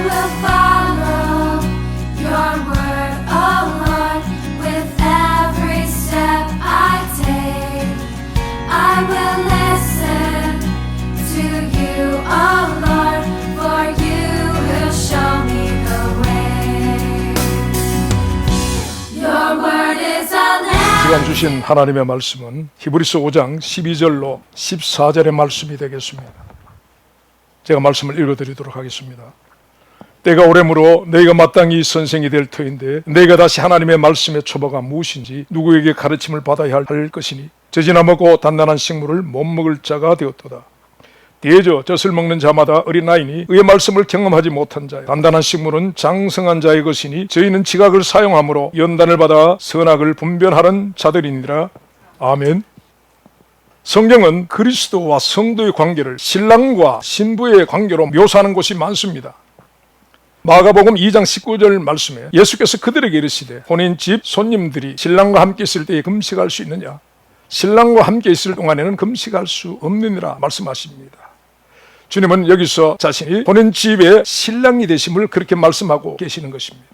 will follow your word, oh Lord, with every step I take. I will listen to you, oh Lord, for you will show me the way. Your word is a lamp. 시간 주신 하나님의 말씀은 히브리서 5장 12절로 14절의 말씀이 되겠습니다. 제가 말씀을 읽어드리도록 하겠습니다. 때가 오래므로 너희가 마땅히 선생이 될 터인데 너희가 다시 하나님의 말씀의 초보가 무엇인지 누구에게 가르침을 받아야 할 것이니 젖이나 먹고 단단한 식물을 못 먹을 자가 되었도다. 대저 젖을 먹는 자마다 어린아이니 의의 말씀을 경험하지 못한 자요 단단한 식물은 장성한 자의 것이니 저희는 지각을 사용함으로 연단을 받아 선악을 분별하는 자들이니라. 아멘. 성경은 그리스도와 성도의 관계를 신랑과 신부의 관계로 묘사하는 곳이 많습니다. 마가복음 2장 19절 말씀에 예수께서 그들에게 이르시되 혼인집 손님들이 신랑과 함께 있을 때에 금식할 수 있느냐? 신랑과 함께 있을 동안에는 금식할 수 없느니라 말씀하십니다. 주님은 여기서 자신이 혼인집의 신랑이 되심을 그렇게 말씀하고 계시는 것입니다.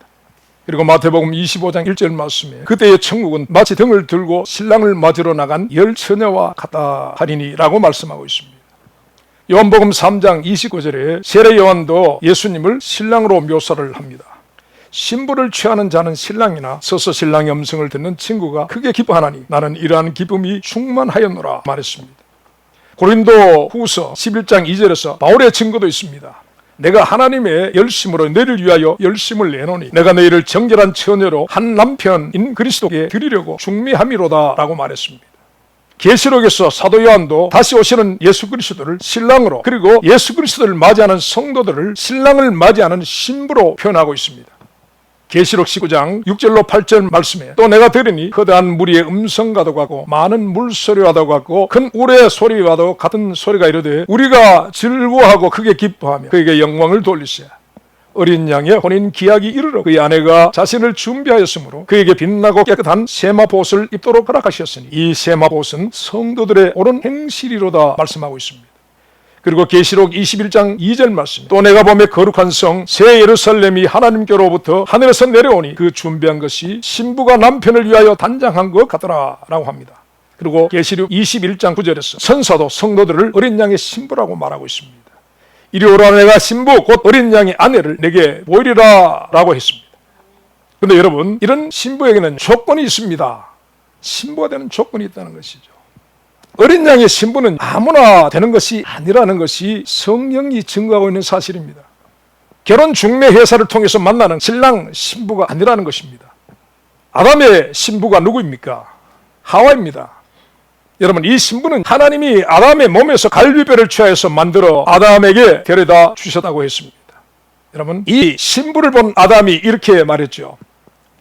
그리고 마태복음 25장 1절 말씀에 그때의 천국은 마치 등을 들고 신랑을 맞으러 나간 열 처녀와 같다 하리니라고 말씀하고 있습니다. 요한복음 3장 29절에 세례 요한도 예수님을 신랑으로 묘사를 합니다. 신부를 취하는 자는 신랑이나 서서 신랑의 음성을 듣는 친구가 크게 기뻐하나니 나는 이러한 기쁨이 충만하였노라 말했습니다. 고린도 후서 11장 2절에서 바울의 증거도 있습니다. 내가 하나님의 열심으로 너희를 위하여 열심을 내노니 내가 너희를 정결한 처녀로 한 남편인 그리스도께 드리려고 중미함이로다 라고 말했습니다. 계시록에서 사도 요한도 다시 오시는 예수 그리스도를 신랑으로 그리고 예수 그리스도를 맞이하는 성도들을 신랑을 맞이하는 신부로 표현하고 있습니다. 계시록 19장 6절로 8절 말씀에 또 내가 들으니 거대한 무리의 음성과도 같고 많은 물소리와도 같고 큰 우레의 소리와도 같은 소리가 이르되 우리가 즐거워하고 크게 기뻐하며 그에게 영광을 돌리세. 어린 양의 혼인 기약이 이르러 그의 아내가 자신을 준비하였으므로 그에게 빛나고 깨끗한 세마봇을 입도록 허락하셨으니 이 세마봇은 성도들의 옳은 행실이로다 말씀하고 있습니다. 그리고 계시록 21장 2절 말씀 또 내가 보매 거룩한 성 새 예루살렘이 하나님께로부터 하늘에서 내려오니 그 준비한 것이 신부가 남편을 위하여 단장한 것 같더라 라고 합니다. 그리고 계시록 21장 9절에서 천사도 성도들을 어린 양의 신부라고 말하고 있습니다. 이리 오라 내가 신부 곧 어린 양의 아내를 내게 보이리라 라고 했습니다. 그런데 여러분 이런 신부에게는 조건이 있습니다. 신부가 되는 조건이 있다는 것이죠. 어린 양의 신부는 아무나 되는 것이 아니라는 것이 성경이 증거하고 있는 사실입니다. 결혼 중매 회사를 통해서 만나는 신랑 신부가 아니라는 것입니다. 아담의 신부가 누구입니까? 하와입니다. 여러분 이 신부는 하나님이 아담의 몸에서 갈비뼈를 취하여서 만들어 아담에게 데려다 주셨다고 했습니다. 여러분 이 신부를 본 아담이 이렇게 말했죠.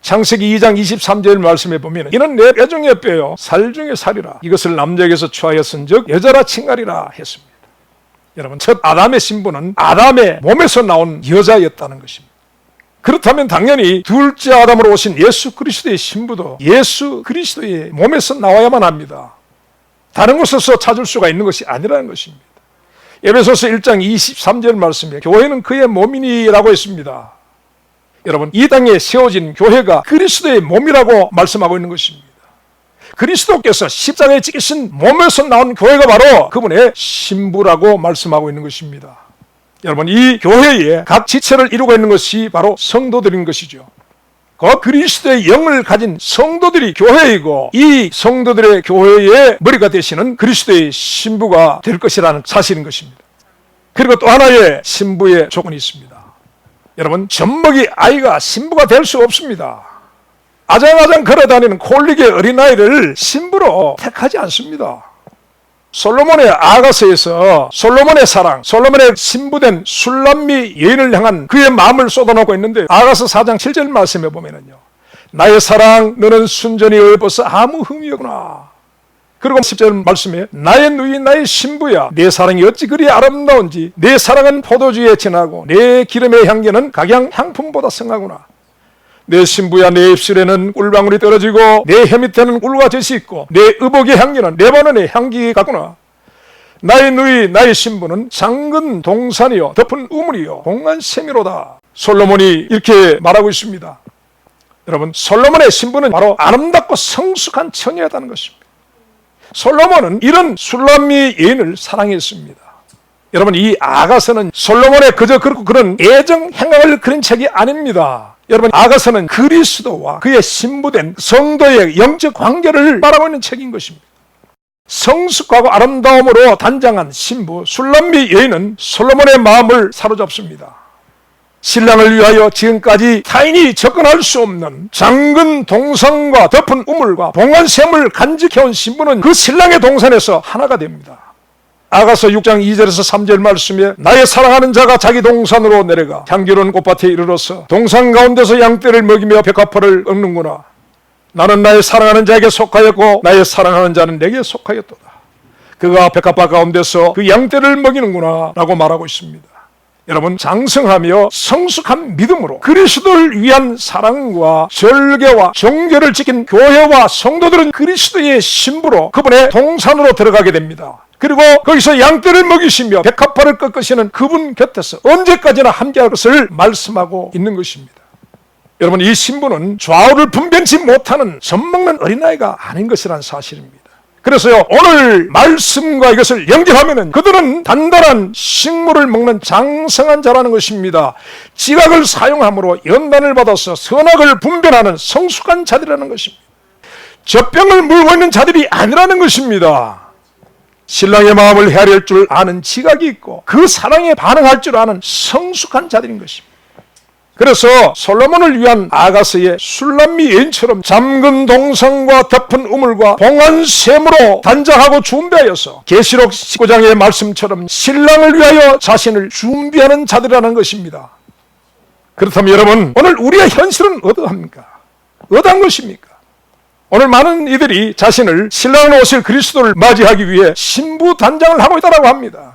창세기 2장 23절 말씀에 보면 이는 내 뼈 중에 뼈요 살 중에 살이라 이것을 남자에게서 취하였은즉 여자라 칭하리라 했습니다. 여러분 첫 아담의 신부는 아담의 몸에서 나온 여자였다는 것입니다. 그렇다면 당연히 둘째 아담으로 오신 예수 그리스도의 신부도 예수 그리스도의 몸에서 나와야만 합니다. 다른 곳에서 찾을 수가 있는 것이 아니라는 것입니다. 에베소서 1장 23절 말씀에 교회는 그의 몸이니라고 했습니다. 여러분 이 땅에 세워진 교회가 그리스도의 몸이라고 말씀하고 있는 것입니다. 그리스도께서 십자가에 찍히신 몸에서 나온 교회가 바로 그분의 신부라고 말씀하고 있는 것입니다. 여러분 이 교회에 각 지체를 이루고 있는 것이 바로 성도들인 것이죠. 그 그리스도의 영을 가진 성도들이 교회이고 이 성도들의 교회의 머리가 되시는 그리스도의 신부가 될 것이라는 사실인 것입니다. 그리고 또 하나의 신부의 조건이 있습니다. 여러분 젖먹이 아이가 신부가 될 수 없습니다. 아장아장 걸어다니는 콜릭의 어린아이를 신부로 택하지 않습니다. 솔로몬의 아가서에서 솔로몬의 사랑, 솔로몬의 신부된 술람미 여인을 향한 그의 마음을 쏟아놓고 있는데 아가서 4장 7절 말씀에 보면은요 나의 사랑 너는 순전히 예뻐서 아무 흠이 없구나. 그리고 10절 말씀에 나의 누이 나의 신부야 내 사랑이 어찌 그리 아름다운지 내 사랑은 포도주에 진하고 내 기름의 향기는 각양 향품보다 성하구나. 내 신부야 내 입술에는 꿀방울이 떨어지고 내 혀 밑에는 꿀과 젖이 있고 내 의복의 향기는 레바논의 향기 같구나. 나의 누이 나의 신부는 장근 동산이요 덮은 우물이요 공간 샘이로다. 솔로몬이 이렇게 말하고 있습니다. 여러분, 솔로몬의 신부는 바로 아름답고 성숙한 처녀였다는 것입니다. 솔로몬은 이런 술람미 여인을 사랑했습니다. 여러분, 이 아가서는 솔로몬의 그저 그런 애정 행각을 그린 책이 아닙니다. 여러분, 아가서는 그리스도와 그의 신부된 성도의 영적 관계를 말하고 있는 책인 것입니다. 성숙하고 아름다움으로 단장한 신부 술람미 여인은 솔로몬의 마음을 사로잡습니다. 신랑을 위하여 지금까지 타인이 접근할 수 없는 장근 동산과 덮은 우물과 봉안샘을 간직해온 신부는 그 신랑의 동산에서 하나가 됩니다. 아가서 6장 2절에서 3절 말씀에 나의 사랑하는 자가 자기 동산으로 내려가 향기로운 꽃밭에 이르러서 동산 가운데서 양떼를 먹이며 백합화를 읊는구나. 나는 나의 사랑하는 자에게 속하였고 나의 사랑하는 자는 내게 속하였도다. 그가 백합화 가운데서 그 양떼를 먹이는구나 라고 말하고 있습니다. 여러분, 장성하며 성숙한 믿음으로 그리스도를 위한 사랑과 절개와 정죄를 지킨 교회와 성도들은 그리스도의 신부로 그분의 동산으로 들어가게 됩니다. 그리고 거기서 양떼를 먹이시며 백합화를 꺾으시는 그분 곁에서 언제까지나 함께할 것을 말씀하고 있는 것입니다. 여러분, 이 신부는 좌우를 분변치 못하는 젖먹는 어린아이가 아닌 것이란 사실입니다. 그래서요, 오늘 말씀과 이것을 연결하면은 그들은 단단한 식물을 먹는 장성한 자라는 것입니다. 지각을 사용함으로 연단을 받아서 선악을 분별하는 성숙한 자들이라는 것입니다. 젖병을 물고 있는 자들이 아니라는 것입니다. 신랑의 마음을 헤아릴 줄 아는 지각이 있고 그 사랑에 반응할 줄 아는 성숙한 자들인 것입니다. 그래서 솔로몬을 위한 아가서의 술람미 여인처럼 잠근 동산과 덮은 우물과 봉안샘으로 단장하고 준비하여서 계시록 19장의 말씀처럼 신랑을 위하여 자신을 준비하는 자들이라는 것입니다. 그렇다면 여러분, 오늘 우리의 현실은 어떠합니까? 어떠한 것입니까? 오늘 많은 이들이 자신을 신랑으로 오실 그리스도를 맞이하기 위해 신부 단장을 하고 있다고 합니다.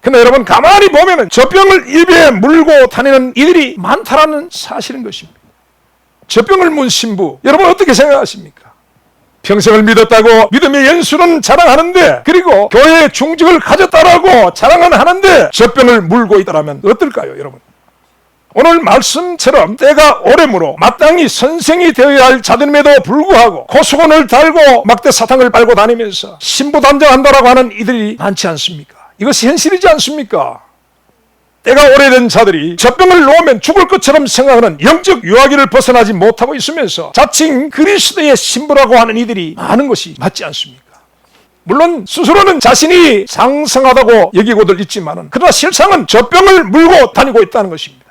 근데 여러분, 가만히 보면은 젖병을 입에 물고 다니는 이들이 많다라는 사실인 것입니다. 젖병을 문 신부, 여러분 어떻게 생각하십니까? 평생을 믿었다고 믿음의 연수는 자랑하는데, 그리고 교회의 중직을 가졌다라고 자랑은 하는데 젖병을 물고 있다라면 어떨까요, 여러분? 오늘 말씀처럼 때가 오래므로 마땅히 선생이 되어야 할 자들임에도 불구하고 고수건을 달고 막대 사탕을 빨고 다니면서 신부 단장한다라고 하는 이들이 많지 않습니까? 이것이 현실이지 않습니까? 때가 오래된 자들이 젖병을 놓으면 죽을 것처럼 생각하는 영적 유아기를 벗어나지 못하고 있으면서 자칭 그리스도의 신부라고 하는 이들이 많은 것이 맞지 않습니까? 물론 스스로는 자신이 장성하다고 여기고들 있지만은, 그러나 실상은 젖병을 물고 다니고 있다는 것입니다.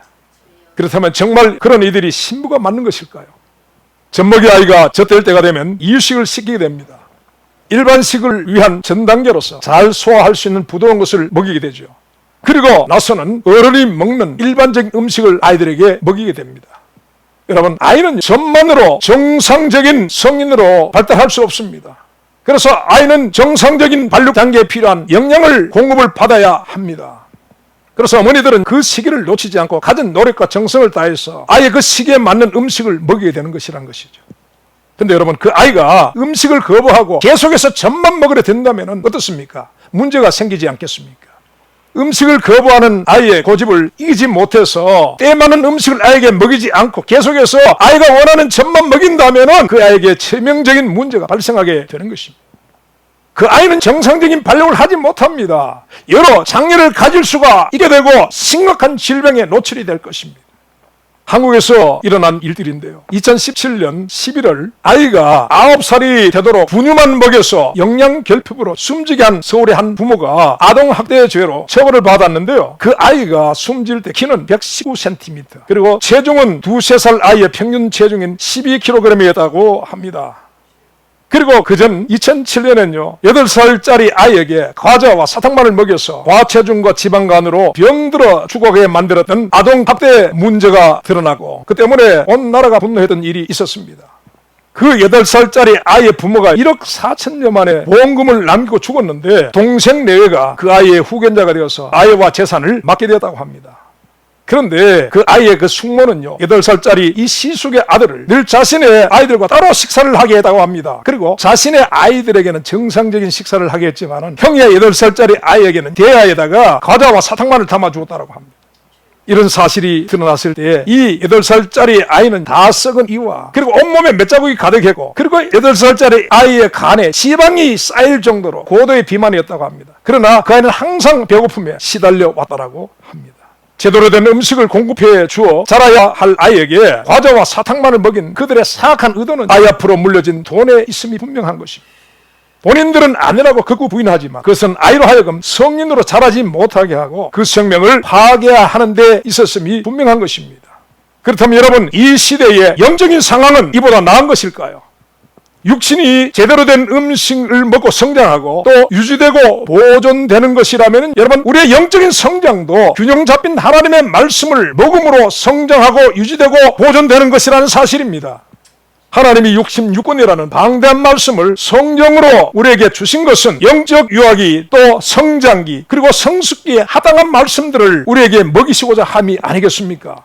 그렇다면 정말 그런 이들이 신부가 맞는 것일까요? 젖먹이 아이가 젖될 때가 되면 이유식을 시키게 됩니다. 일반식을 위한 전 단계로서 잘 소화할 수 있는 부드러운 것을 먹이게 되죠. 그리고 나서는 어른이 먹는 일반적인 음식을 아이들에게 먹이게 됩니다. 여러분, 아이는 젖만으로 정상적인 성인으로 발달할 수 없습니다. 그래서 아이는 정상적인 발육 단계에 필요한 영양을 공급을 받아야 합니다. 그래서 어머니들은 그 시기를 놓치지 않고 가진 노력과 정성을 다해서 아이의 그 시기에 맞는 음식을 먹이게 되는 것이란 것이죠. 근데 여러분, 그 아이가 음식을 거부하고 계속해서 젖만 먹으려 된다면 어떻습니까? 문제가 생기지 않겠습니까? 음식을 거부하는 아이의 고집을 이기지 못해서 때 맞는 음식을 아이에게 먹이지 않고 계속해서 아이가 원하는 젖만 먹인다면 그 아이에게 치명적인 문제가 발생하게 되는 것입니다. 그 아이는 정상적인 발육을 하지 못합니다. 여러 장애를 가질 수가 있게 되고 심각한 질병에 노출이 될 것입니다. 한국에서 일어난 일들인데요. 2017년 11월 아이가 9살이 되도록 분유만 먹여서 영양결핍으로 숨지게 한 서울의 한 부모가 아동학대 죄로 처벌을 받았는데요. 그 아이가 숨질 때 키는 119cm, 그리고 체중은 2~3살 아이의 평균 체중인 12kg이었다고 합니다. 그리고 그전 2007년엔요 8살짜리 아이에게 과자와 사탕만을 먹여서 과체중과 지방간으로 병들어 죽어가게 만들었던 아동학대 문제가 드러나고, 그 때문에 온 나라가 분노했던 일이 있었습니다. 그 8살짜리 아이의 부모가 1억 4천여 만의 보험금을 남기고 죽었는데 동생 내외가 그 아이의 후견자가 되어서 아이와 재산을 맡게 되었다고 합니다. 그런데 그 아이의 그 숙모는요, 8살짜리 이 시숙의 아들을 늘 자신의 아이들과 따로 식사를 하게 했다고 합니다. 그리고 자신의 아이들에게는 정상적인 식사를 하게 했지만은 형의 8살짜리 아이에게는 대야에다가 과자와 사탕만을 담아 주었다고 합니다. 이런 사실이 드러났을 때에 이 8살짜리 아이는 다 썩은 이와 그리고 온몸에 맷자국이 가득했고 그리고 8살짜리 아이의 간에 지방이 쌓일 정도로 고도의 비만이었다고 합니다. 그러나 그 아이는 항상 배고픔에 시달려 왔다라고 합니다. 제대로 된 음식을 공급해 주어 자라야 할 아이에게 과자와 사탕만을 먹인 그들의 사악한 의도는 아이 앞으로 물려진 돈에 있음이 분명한 것입니다. 본인들은 아니라고 극구 부인하지만 그것은 아이로 하여금 성인으로 자라지 못하게 하고 그 생명을 파괴하는 데 있었음이 분명한 것입니다. 그렇다면 여러분, 이 시대의 영적인 상황은 이보다 나은 것일까요? 육신이 제대로 된 음식을 먹고 성장하고 또 유지되고 보존되는 것이라면 여러분, 우리의 영적인 성장도 균형 잡힌 하나님의 말씀을 먹음으로 성장하고 유지되고 보존되는 것이라는 사실입니다. 하나님이 66권이라는 방대한 말씀을 성경으로 우리에게 주신 것은 영적 유아기 또 성장기 그리고 성숙기에 합당한 말씀들을 우리에게 먹이시고자 함이 아니겠습니까?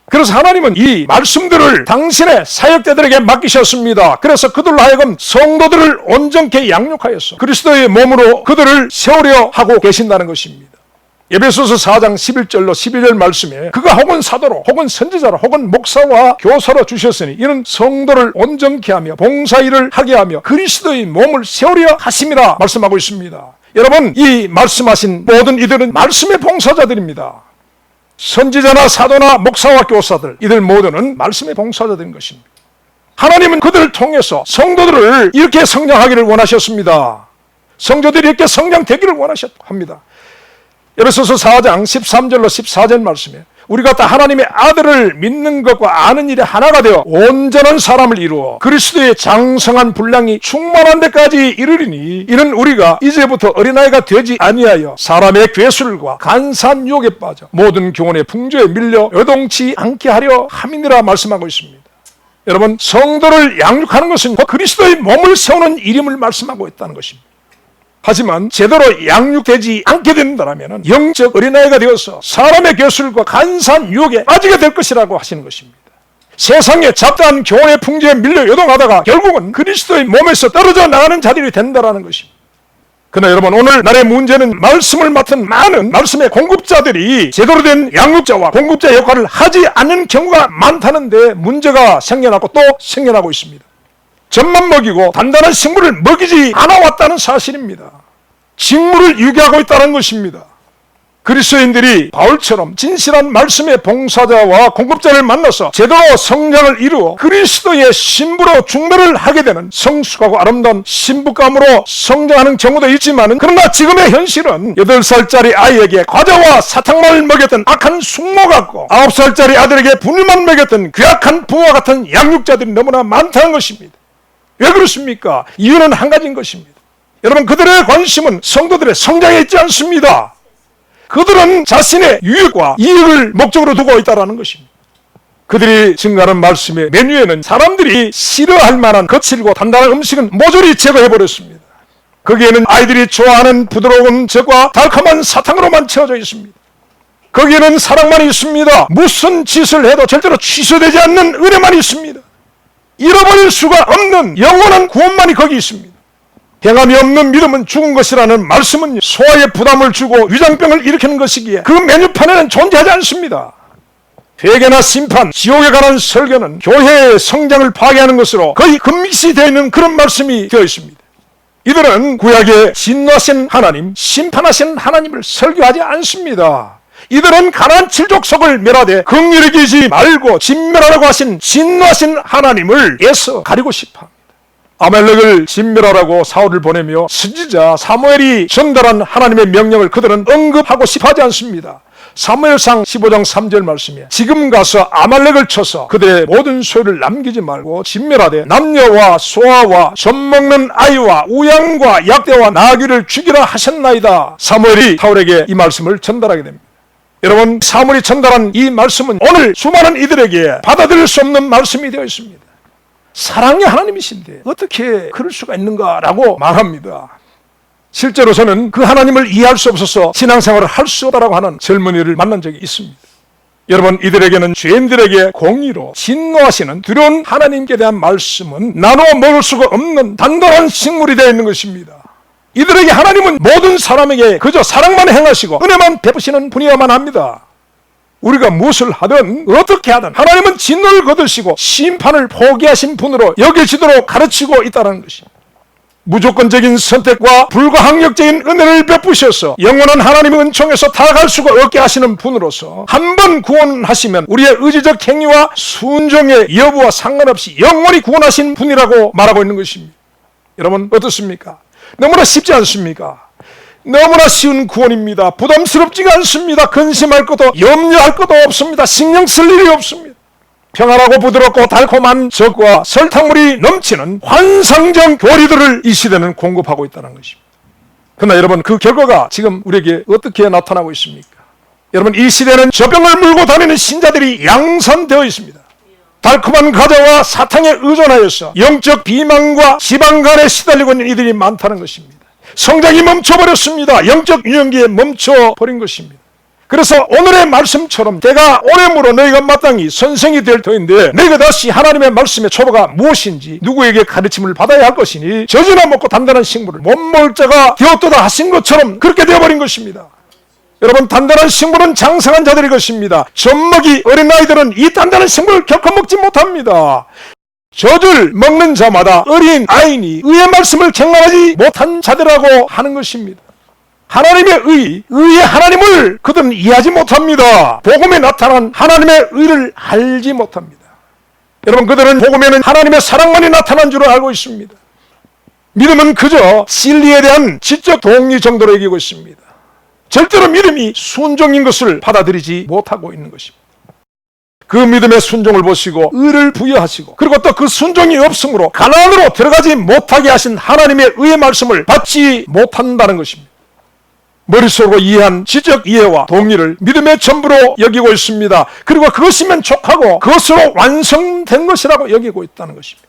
그래서 하나님은 이 말씀들을 당신의 사역자들에게 맡기셨습니다. 그래서 그들로 하여금 성도들을 온전케 양육하였어 그리스도의 몸으로 그들을 세우려 하고 계신다는 것입니다. 에베소서 4장 11절로 12절 말씀에 그가 혹은 사도로 혹은 선지자로 혹은 목사와 교사로 주셨으니 이는 성도를 온전케 하며 봉사일을 하게 하며 그리스도의 몸을 세우려 하심이라 말씀하고 있습니다. 여러분, 이 말씀하신 모든 이들은 말씀의 봉사자들입니다. 선지자나 사도나 목사와 교사들, 이들 모두는 말씀의 봉사자들인 것입니다. 하나님은 그들을 통해서 성도들을 이렇게 성장하기를 원하셨습니다. 성도들이 이렇게 성장되기를 원하셨합니다. 에베소서 4장 13절로 14절 말씀에 우리가 다 하나님의 아들을 믿는 것과 아는 일에 하나가 되어 온전한 사람을 이루어 그리스도의 장성한 분량이 충만한 데까지 이르리니 이는 우리가 이제부터 어린아이가 되지 아니하여 사람의 괴술과 간사한 유혹에 빠져 모든 교훈의 풍조에 밀려 요동치 않게 하려 함이니라 말씀하고 있습니다. 여러분, 성도를 양육하는 것은 그리스도의 몸을 세우는 일임을 말씀하고 있다는 것입니다. 하지만 제대로 양육되지 않게 된다면 영적 어린아이가 되어서 사람의 괴술과 간사한 유혹에 빠지게 될 것이라고 하시는 것입니다. 세상의 잡다한 교훈의 풍조에 밀려 요동하다가 결국은 그리스도의 몸에서 떨어져 나가는 자들이 된다는 것입니다. 그러나 여러분, 오늘날의 문제는 말씀을 맡은 많은 말씀의 공급자들이 제대로 된 양육자와 공급자 역할을 하지 않는 경우가 많다는데 문제가 생겨나고 또 생겨나고 있습니다. 젖만 먹이고 단단한 식물을 먹이지 않아왔다는 사실입니다. 식물을 유기하고 있다는 것입니다. 그리스도인들이 바울처럼 진실한 말씀의 봉사자와 공급자를 만나서 제대로 성장을 이루어 그리스도의 신부로 중매를 하게 되는 성숙하고 아름다운 신부감으로 성장하는 경우도 있지만 그러나 지금의 현실은 8살짜리 아이에게 과자와 사탕만을 먹였던 악한 숙모 같고 9살짜리 아들에게 분유만 먹였던 괴악한 부모와 같은 양육자들이 너무나 많다는 것입니다. 왜 그렇습니까? 이유는 한 가지인 것입니다. 여러분, 그들의 관심은 성도들의 성장에 있지 않습니다. 그들은 자신의 유익과 이익을 목적으로 두고 있다는 것입니다. 그들이 증가하는 말씀의 메뉴에는 사람들이 싫어할 만한 거칠고 단단한 음식은 모조리 제거해버렸습니다. 거기에는 아이들이 좋아하는 부드러운 젖과 달콤한 사탕으로만 채워져 있습니다. 거기에는 사랑만 있습니다. 무슨 짓을 해도 절대로 취소되지 않는 은혜만 있습니다. 잃어버릴 수가 없는 영원한 구원만이 거기 있습니다. 행함이 없는 믿음은 죽은 것이라는 말씀은 소화에 부담을 주고 위장병을 일으키는 것이기에 그 메뉴판에는 존재하지 않습니다. 회개나 심판, 지옥에 관한 설교는 교회의 성장을 파괴하는 것으로 거의 금믹시 되어 있는 그런 말씀이 되어 있습니다. 이들은 구약의 진노하신 하나님, 심판하신 하나님을 설교하지 않습니다. 이들은 가나안 7족속을 멸하되 긍휼히 여기지 말고 진멸하라고 하신 진노하신 하나님을 애써 가리고 싶어 합니다. 아말렉을 진멸하라고 사울을 보내며 선지자 사무엘이 전달한 하나님의 명령을 그들은 언급하고 싶어 하지 않습니다. 사무엘상 15장 3절 말씀에 지금 가서 아말렉을 쳐서 그들의 모든 소유를 남기지 말고 진멸하되 남녀와 소아와 젖먹는 아이와 우양과 약대와 나귀를 죽이라 하셨나이다. 사무엘이 사울에게 이 말씀을 전달하게 됩니다. 여러분, 사무엘이 전달한 이 말씀은 오늘 수많은 이들에게 받아들일 수 없는 말씀이 되어 있습니다. 사랑의 하나님이신데 어떻게 그럴 수가 있는가라고 말합니다. 실제로 저는 그 하나님을 이해할 수 없어서 신앙생활을 할 수 없다라고 하는 젊은이를 만난 적이 있습니다. 여러분, 이들에게는 죄인들에게 공의로 진노하시는 두려운 하나님께 대한 말씀은 나누어 먹을 수가 없는 단단한 식물이 되어 있는 것입니다. 이들에게 하나님은 모든 사람에게 그저 사랑만 행하시고 은혜만 베푸시는 분이어야만 합니다. 우리가 무엇을 하든 어떻게 하든 하나님은 진노를 거두시고 심판을 포기하신 분으로 여겨지도록 가르치고 있다는 것입니다. 무조건적인 선택과 불가항력적인 은혜를 베푸셔서 영원한 하나님의 은총에서 타락할 수가 없게 하시는 분으로서 한 번 구원하시면 우리의 의지적 행위와 순종의 여부와 상관없이 영원히 구원하신 분이라고 말하고 있는 것입니다. 여러분, 어떻습니까? 너무나 쉽지 않습니까? 너무나 쉬운 구원입니다. 부담스럽지가 않습니다. 근심할 것도 염려할 것도 없습니다. 신경 쓸 일이 없습니다. 평안하고 부드럽고 달콤한 젖과 설탕물이 넘치는 환상적 교리들을 이 시대는 공급하고 있다는 것입니다. 그러나 여러분, 그 결과가 지금 우리에게 어떻게 나타나고 있습니까? 여러분, 이 시대는 젖병을 물고 다니는 신자들이 양산되어 있습니다. 달콤한 과자와 사탕에 의존하여서 영적 비만과 지방간에 시달리고 있는 이들이 많다는 것입니다. 성장이 멈춰버렸습니다. 영적 유년기에 멈춰버린 것입니다. 그래서 오늘의 말씀처럼 때가 오래므로 너희가 마땅히 선생이 될 터인데 너희가 다시 하나님의 말씀의 초보가 무엇인지 누구에게 가르침을 받아야 할 것이니 젖이나 먹고 단단한 식물을 못 먹을 자가 되었도다 하신 것처럼 그렇게 되어버린 것입니다. 여러분, 단단한 식물은 장성한 자들의 것입니다. 젖먹이 어린아이들은 이 단단한 식물을 결코 먹지 못합니다. 젖을 먹는 자마다 어린 아이니 의의 말씀을 경험하지 못한 자들이라고 하는 것입니다. 하나님의 의의 하나님을 그들은 이해하지 못합니다. 복음에 나타난 하나님의 의를 알지 못합니다. 여러분, 그들은 복음에는 하나님의 사랑만이 나타난 줄 알고 있습니다. 믿음은 그저 진리에 대한 지적 동의 정도로 여기고 있습니다. 절대로 믿음이 순종인 것을 받아들이지 못하고 있는 것입니다. 그 믿음의 순종을 보시고 의를 부여하시고 그리고 또 그 순종이 없으므로 가나안으로 들어가지 못하게 하신 하나님의 의의 말씀을 받지 못한다는 것입니다. 머릿속으로 이해한 지적 이해와 동의를 믿음의 전부로 여기고 있습니다. 그리고 그것이 만족하고 그것으로 완성된 것이라고 여기고 있다는 것입니다.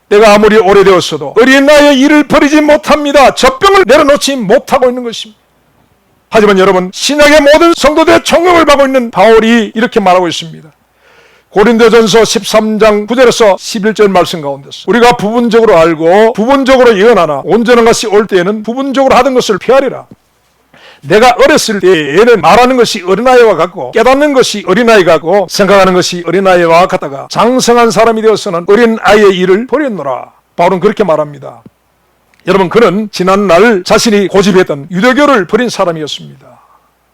내가 아무리 오래되었어도 어린 나이의 일을 버리지 못합니다. 젖병을 내려놓지 못하고 있는 것입니다. 하지만 여러분, 신약의 모든 성도들의 총명을 받고 있는 바울이 이렇게 말하고 있습니다. 고린도전서 13장 9절에서 11절 말씀 가운데서 우리가 부분적으로 알고 부분적으로 예언하나 온전한 것이 올 때에는 부분적으로 하던 것을 피하리라. 내가 어렸을 때에는 말하는 것이 어린아이와 같고 깨닫는 것이 어린아이 같고 생각하는 것이 어린아이와 같다가 장성한 사람이 되어서는 어린아이의 일을 버렸노라. 바울은 그렇게 말합니다. 여러분, 그는 지난날 자신이 고집했던 유대교를 버린 사람이었습니다.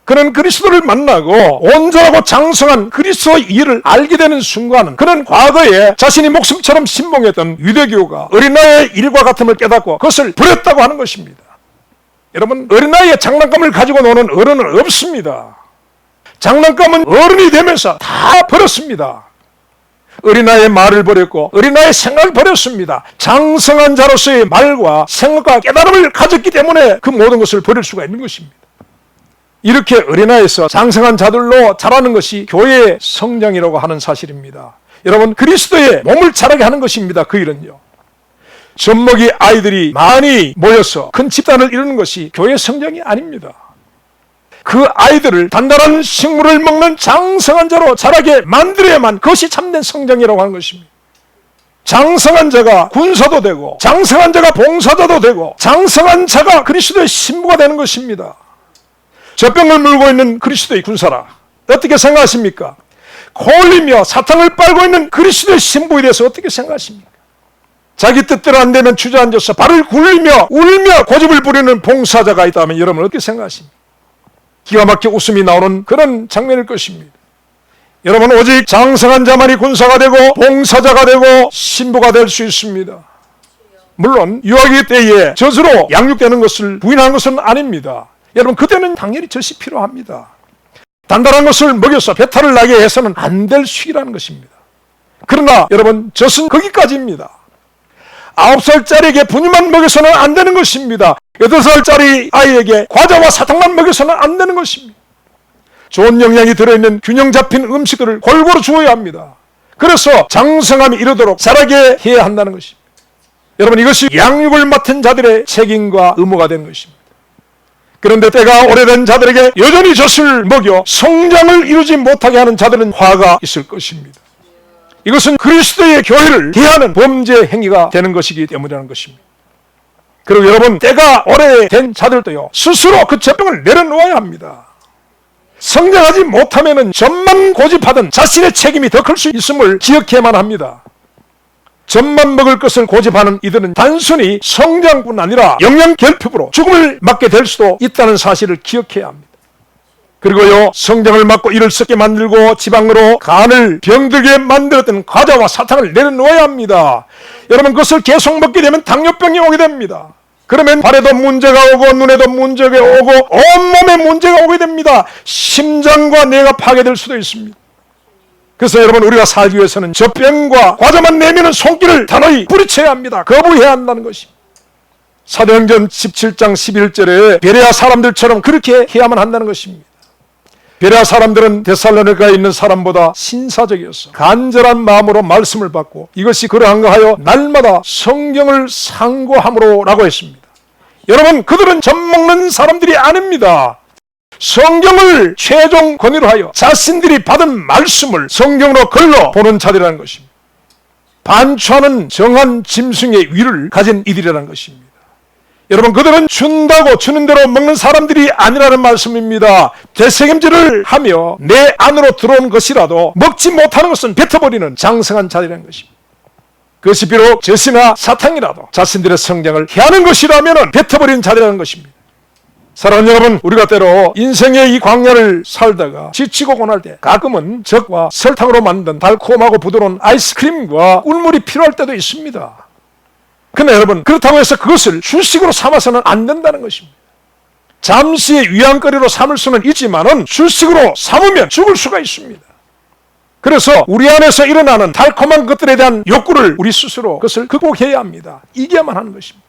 그는 그리스도를 만나고 온전하고 장성한 그리스도의 일을 알게 되는 순간 그는 과거에 자신이 목숨처럼 신봉했던 유대교가 어린아이의 일과 같음을 깨닫고 그것을 버렸다고 하는 것입니다. 여러분, 어린아이의 장난감을 가지고 노는 어른은 없습니다. 장난감은 어른이 되면서 다 버렸습니다. 어린아이의 말을 버렸고 어린아이의 생각을 버렸습니다. 장성한 자로서의 말과 생각과 깨달음을 가졌기 때문에 그 모든 것을 버릴 수가 있는 것입니다. 이렇게 어린아이에서 장성한 자들로 자라는 것이 교회의 성장이라고 하는 사실입니다. 여러분, 그리스도의 몸을 자라게 하는 것입니다. 그 일은요. 젖먹이 아이들이 많이 모여서 큰 집단을 이루는 것이 교회 성장이 아닙니다. 그 아이들을 단단한 식물을 먹는 장성한 자로 자라게 만들어야만 그것이 참된 성장이라고 하는 것입니다. 장성한 자가 군사도 되고 장성한 자가 봉사자도 되고 장성한 자가 그리스도의 신부가 되는 것입니다. 젖병을 물고 있는 그리스도의 군사라. 어떻게 생각하십니까? 코 흘리며 사탕을 빨고 있는 그리스도의 신부에 대해서 어떻게 생각하십니까? 자기 뜻대로 안 되면 주저앉아서 발을 굴리며 울며 고집을 부리는 봉사자가 있다면 여러분 어떻게 생각하십니까? 기가 막혀 웃음이 나오는 그런 장면일 것입니다. 여러분, 오직 장성한 자만이 군사가 되고 봉사자가 되고 신부가 될 수 있습니다. 물론 유아기 때에 젖으로 양육되는 것을 부인하는 것은 아닙니다. 여러분, 그때는 당연히 젖이 필요합니다. 단단한 것을 먹여서 배탈을 나게 해서는 안 될 시기라는 것입니다. 그러나 여러분, 젖은 거기까지입니다. 9살짜리에게 분유만 먹여서는 안 되는 것입니다. 8살짜리 아이에게 과자와 사탕만 먹여서는 안 되는 것입니다. 좋은 영양이 들어있는 균형 잡힌 음식들을 골고루 주어야 합니다. 그래서 장성함이 이르도록 자라게 해야 한다는 것입니다. 여러분, 이것이 양육을 맡은 자들의 책임과 의무가 되는 것입니다. 그런데 때가 오래된 자들에게 여전히 젖을 먹여 성장을 이루지 못하게 하는 자들은 화가 있을 것입니다. 이것은 그리스도의 교회를 대하는 범죄 행위가 되는 것이기 때문이라는 것입니다. 그리고 여러분, 때가 오래된 자들도요, 스스로 그 젖병을 내려놓아야 합니다. 성장하지 못하면 젖만 고집하던 자신의 책임이 더 클 수 있음을 기억해야만 합니다. 젖만 먹을 것을 고집하는 이들은 단순히 성장뿐 아니라 영양결핍으로 죽음을 맞게 될 수도 있다는 사실을 기억해야 합니다. 그리고요, 성장을 막고 이를 썩게 만들고 지방으로 간을 병들게 만들었던 과자와 사탕을 내려놓아야 합니다. 여러분, 그것을 계속 먹게 되면 당뇨병이 오게 됩니다. 그러면 발에도 문제가 오고 눈에도 문제가 오고 온몸에 문제가 오게 됩니다. 심장과 뇌가 파괴될 수도 있습니다. 그래서 여러분, 우리가 살기 위해서는 젖병과 과자만 내미는 손길을 단호히 뿌리쳐야 합니다. 거부해야 한다는 것입니다. 사도행전 17장 11절에 베레아 사람들처럼 그렇게 해야만 한다는 것입니다. 베레아 사람들은 데살로니가에 있는 사람보다 신사적이었어. 간절한 마음으로 말씀을 받고 이것이 그러한가 하여 날마다 성경을 상고함으로라고 했습니다. 여러분, 그들은 젖 먹는 사람들이 아닙니다. 성경을 최종 권위로 하여 자신들이 받은 말씀을 성경으로 걸러 보는 자들이라는 것입니다. 반추하는 정한 짐승의 위를 가진 이들이라는 것입니다. 여러분, 그들은 준다고 주는 대로 먹는 사람들이 아니라는 말씀입니다. 되새김질을 하며 내 안으로 들어온 것이라도 먹지 못하는 것은 뱉어버리는 장성한 자들이라는 것입니다. 그것이 비록 젖이나 사탕이라도 자신들의 성장을 해하는 것이라면 뱉어버리는 자들이라는 것입니다. 사랑하는 여러분, 우리가 때로 인생의 이 광야를 살다가 지치고 고날 때 가끔은 젖과 설탕으로 만든 달콤하고 부드러운 아이스크림과 꿀물이 필요할 때도 있습니다. 그러나 여러분, 그렇다고 해서 그것을 주식으로 삼아서는 안 된다는 것입니다. 잠시의 위안거리로 삼을 수는 있지만은 주식으로 삼으면 죽을 수가 있습니다. 그래서 우리 안에서 일어나는 달콤한 것들에 대한 욕구를 우리 스스로 그것을 극복해야 합니다. 이겨야만 하는 것입니다.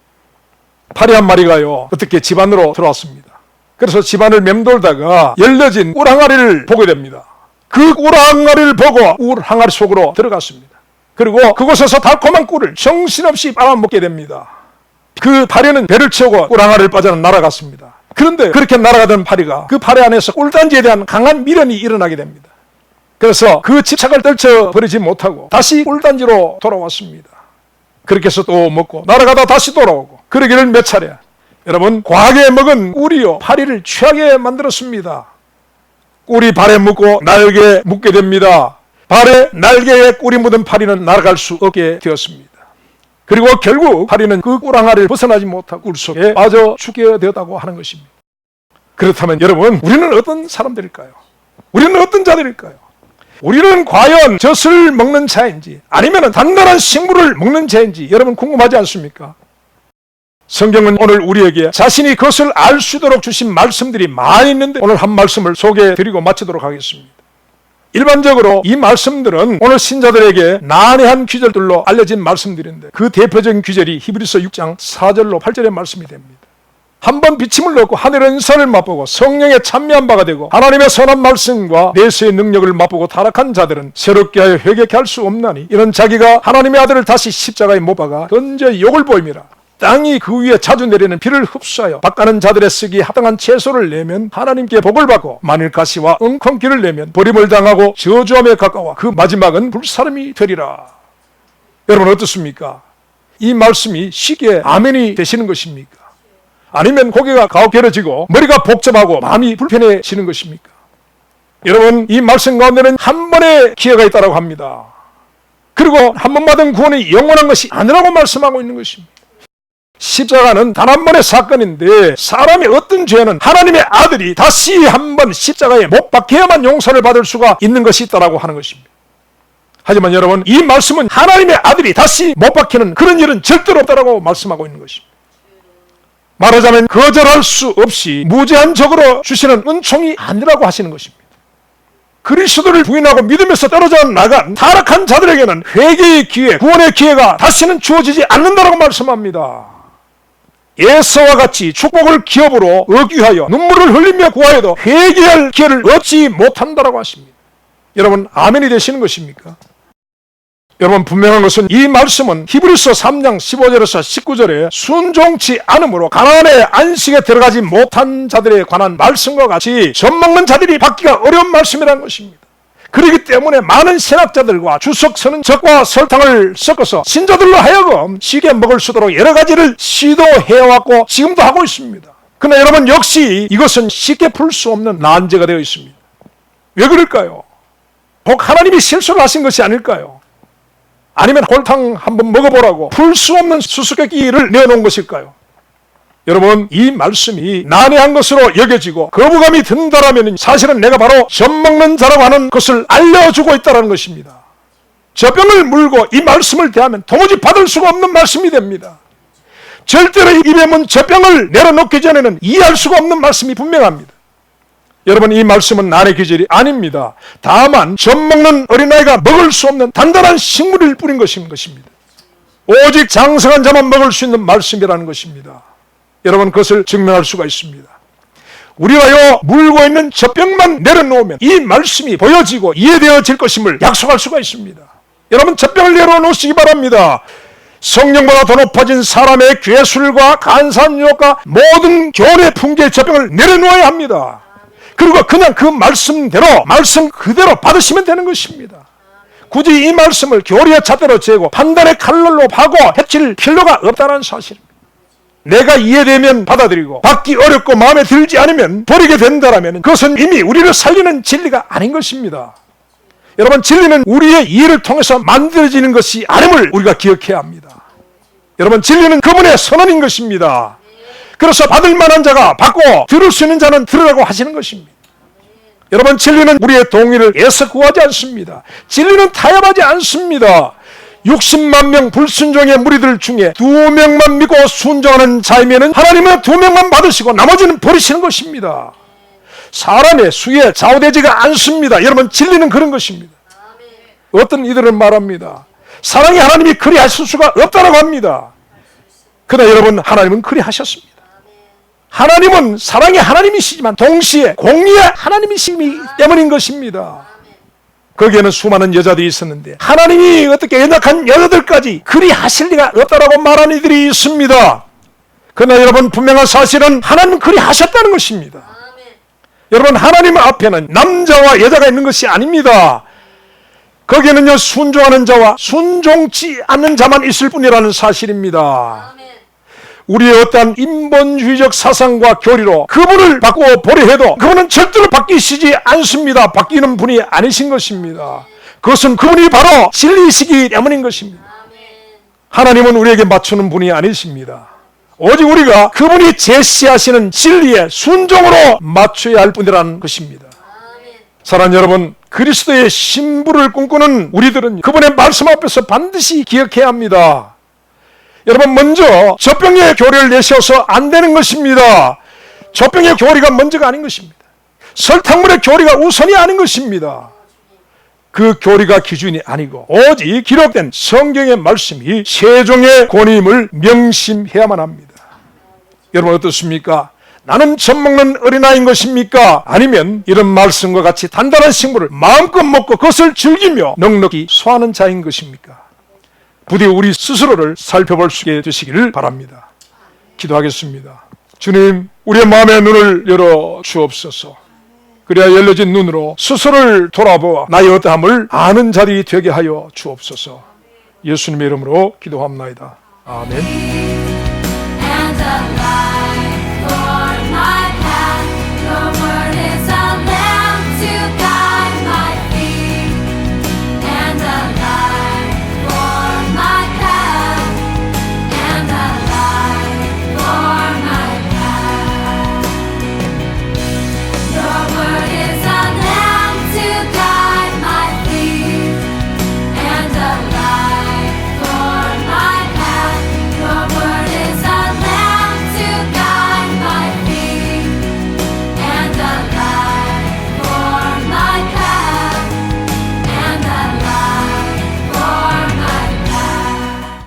파리 한 마리가요, 어떻게 집 안으로 들어왔습니다. 그래서 집 안을 맴돌다가 열려진 꿀 항아리를 보게 됩니다. 그 꿀 항아리를 보고 꿀 항아리 속으로 들어갔습니다. 그리고 그곳에서 달콤한 꿀을 정신없이 빨아먹게 됩니다. 그 파리는 배를 채우고 꿀 항아리를 빠져 날아갔습니다. 그런데 그렇게 날아가던 파리가 그 파리 안에서 꿀단지에 대한 강한 미련이 일어나게 됩니다. 그래서 그 집착을 떨쳐버리지 못하고 다시 꿀단지로 돌아왔습니다. 그렇게 해서 또 먹고 날아가다 다시 돌아오고 그러기를 몇 차례. 여러분, 과하게 먹은 꿀이요, 파리를 취하게 만들었습니다. 꿀이 발에 묻고 날개에 묻게 됩니다. 발에 날개에 꿀이 묻은 파리는 날아갈 수 없게 되었습니다. 그리고 결국 파리는 그 꿀 항아리를 벗어나지 못하고 꿀 속에 빠져 죽게 되었다고 하는 것입니다. 그렇다면 여러분, 우리는 어떤 사람들일까요? 우리는 어떤 자들일까요? 우리는 과연 젖을 먹는 자인지 아니면 단단한 식물을 먹는 자인지 여러분 궁금하지 않습니까? 성경은 오늘 우리에게 자신이 그것을 알 수 있도록 주신 말씀들이 많이 있는데 오늘 한 말씀을 소개해드리고 마치도록 하겠습니다. 일반적으로 이 말씀들은 오늘 신자들에게 난해한 귀절들로 알려진 말씀들인데 그 대표적인 귀절이 히브리서 6장 4절로 8절의 말씀이 됩니다. 한번 비침을 넣고 하늘의 은사를 맛보고 성령에 참여한 바가 되고 하나님의 선한 말씀과 내세의 능력을 맛보고 타락한 자들은 새롭게 하여 회개케 할 수 없나니 이는 자기가 하나님의 아들을 다시 십자가에 못 박아 던져 욕을 보임이라. 땅이 그 위에 자주 내리는 비를 흡수하여 밭가는 자들의 쓰기에 합당한 채소를 내면 하나님께 복을 받고 만일 가시와 엉겅퀴를 내면 버림을 당하고 저주함에 가까워 그 마지막은 불사름이 되리라. 여러분 어떻습니까? 이 말씀이 쉽게 아멘이 되시는 것입니까? 아니면 고개가 가혹해지고 머리가 복잡하고 마음이 불편해지는 것입니까? 여러분, 이 말씀 가운데는 한 번의 기회가 있다고 합니다. 그리고 한 번 받은 구원이 영원한 것이 아니라고 말씀하고 있는 것입니다. 십자가는 단 한 번의 사건인데 사람의 어떤 죄는 하나님의 아들이 다시 한 번 십자가에 못 박혀야만 용서를 받을 수가 있는 것이 있다고 하는 것입니다. 하지만 여러분, 이 말씀은 하나님의 아들이 다시 못 박히는 그런 일은 절대로 없다고 말씀하고 있는 것입니다. 말하자면 거절할 수 없이 무제한적으로 주시는 은총이 아니라고 하시는 것입니다. 그리스도를 부인하고 믿음에서 떨어져 나간 타락한 자들에게는 회개의 기회, 구원의 기회가 다시는 주어지지 않는다고 말씀합니다. 예서와 같이 축복을 기업으로 억유하여 눈물을 흘리며 구하여도 회개할 기회를 얻지 못한다고 하십니다. 여러분 아멘이 되시는 것입니까? 여러분, 분명한 것은 이 말씀은 히브리서 3장 15절에서 19절에 순종치 않으므로 가나안의 안식에 들어가지 못한 자들에 관한 말씀과 같이 젖먹는 자들이 받기가 어려운 말씀이라는 것입니다. 그렇기 때문에 많은 신학자들과 주석 서는 젖과 설탕을 섞어서 신자들로 하여금 쉽게 먹을 수 있도록 여러 가지를 시도해왔고 지금도 하고 있습니다. 그러나 여러분, 역시 이것은 쉽게 풀 수 없는 난제가 되어 있습니다. 왜 그럴까요? 혹 하나님이 실수를 하신 것이 아닐까요? 아니면 골탕 한번 먹어보라고 풀 수 없는 수수께끼를 내어놓은 것일까요? 여러분, 이 말씀이 난해한 것으로 여겨지고 거부감이 든다라면 사실은 내가 바로 젖먹는 자라고 하는 것을 알려주고 있다는 것입니다. 젖병을 물고 이 말씀을 대하면 도무지 받을 수가 없는 말씀이 됩니다. 절대로 입에 문 젖병을 내려놓기 전에는 이해할 수가 없는 말씀이 분명합니다. 여러분, 이 말씀은 난의 기절이 아닙니다. 다만 젖먹는 어린아이가 먹을 수 없는 단단한 식물을 뿌린 것인 것입니다. 오직 장성한 자만 먹을 수 있는 말씀이라는 것입니다. 여러분, 그것을 증명할 수가 있습니다. 우리가요, 물고 있는 젖병만 내려놓으면 이 말씀이 보여지고 이해되어질 것임을 약속할 수가 있습니다. 여러분, 젖병을 내려놓으시기 바랍니다. 성령보다 더 높아진 사람의 괴술과 간사한 유혹과 모든 교훈의 풍기의 젖병을 내려놓아야 합니다. 그리고 그냥 그 말씀대로 말씀 그대로 받으시면 되는 것입니다. 굳이 이 말씀을 교리의 잣대로 재고 판단의 칼날로 파고 해칠 필요가 없다는 사실입니다. 내가 이해되면 받아들이고 받기 어렵고 마음에 들지 않으면 버리게 된다면 그것은 이미 우리를 살리는 진리가 아닌 것입니다. 여러분, 진리는 우리의 이해를 통해서 만들어지는 것이 아님을 우리가 기억해야 합니다. 여러분, 진리는 그분의 선언인 것입니다. 그래서 받을 만한 자가 받고 들을 수 있는 자는 들으라고 하시는 것입니다. 여러분, 진리는 우리의 동의를 애써 구하지 않습니다. 진리는 타협하지 않습니다. 60만 명 불순종의 무리들 중에 2명만 믿고 순종하는 자이면 하나님은 2명만 받으시고 나머지는 버리시는 것입니다. 사람의 수에 좌우되지가 않습니다. 여러분, 진리는 그런 것입니다. 어떤 이들은 말합니다. 사랑이 하나님이 그리 하실 수가 없다고 합니다. 그러나 여러분, 하나님은 그리 하셨습니다. 하나님은 사랑의 하나님이시지만 동시에 공의의 하나님이시기 때문인 것입니다. 거기에는 수많은 여자들이 있었는데 하나님이 어떻게 연약한 여자들까지 그리 하실 리가 없다라고 말하는 이들이 있습니다. 그러나 여러분, 분명한 사실은 하나님은 그리 하셨다는 것입니다. 여러분, 하나님 앞에는 남자와 여자가 있는 것이 아닙니다. 거기에는요, 순종하는 자와 순종치 않는 자만 있을 뿐이라는 사실입니다. 우리의 어떠한 인본주의적 사상과 교리로 그분을 바꾸어 보려 해도 그분은 절대로 바뀌시지 않습니다. 바뀌는 분이 아니신 것입니다. 그것은 그분이 바로 진리이시기 때문인 것입니다. 하나님은 우리에게 맞추는 분이 아니십니다. 오직 우리가 그분이 제시하시는 진리에 순종으로 맞춰야 할 뿐이라는 것입니다. 사랑하는 여러분, 그리스도의 신부를 꿈꾸는 우리들은 그분의 말씀 앞에서 반드시 기억해야 합니다. 여러분, 먼저 젖병의 교리를 내세워서 안 되는 것입니다. 젖병의 교리가 먼저가 아닌 것입니다. 설탕물의 교리가 우선이 아닌 것입니다. 그 교리가 기준이 아니고 오직 기록된 성경의 말씀이 세종의 권위임을 명심해야만 합니다. 여러분, 어떻습니까? 나는 젖먹는 어린아이인 것입니까? 아니면 이런 말씀과 같이 단단한 식물을 마음껏 먹고 그것을 즐기며 넉넉히 소화하는 자인 것입니까? 부디 우리 스스로를 살펴볼 수 있게 되시기를 바랍니다. 기도하겠습니다. 주님, 우리의 마음의 눈을 열어 주옵소서. 그래야 열려진 눈으로 스스로를 돌아보아 나의 어떠함을 아는 자들이 되게 하여 주옵소서. 예수님의 이름으로 기도합나이다. 아멘.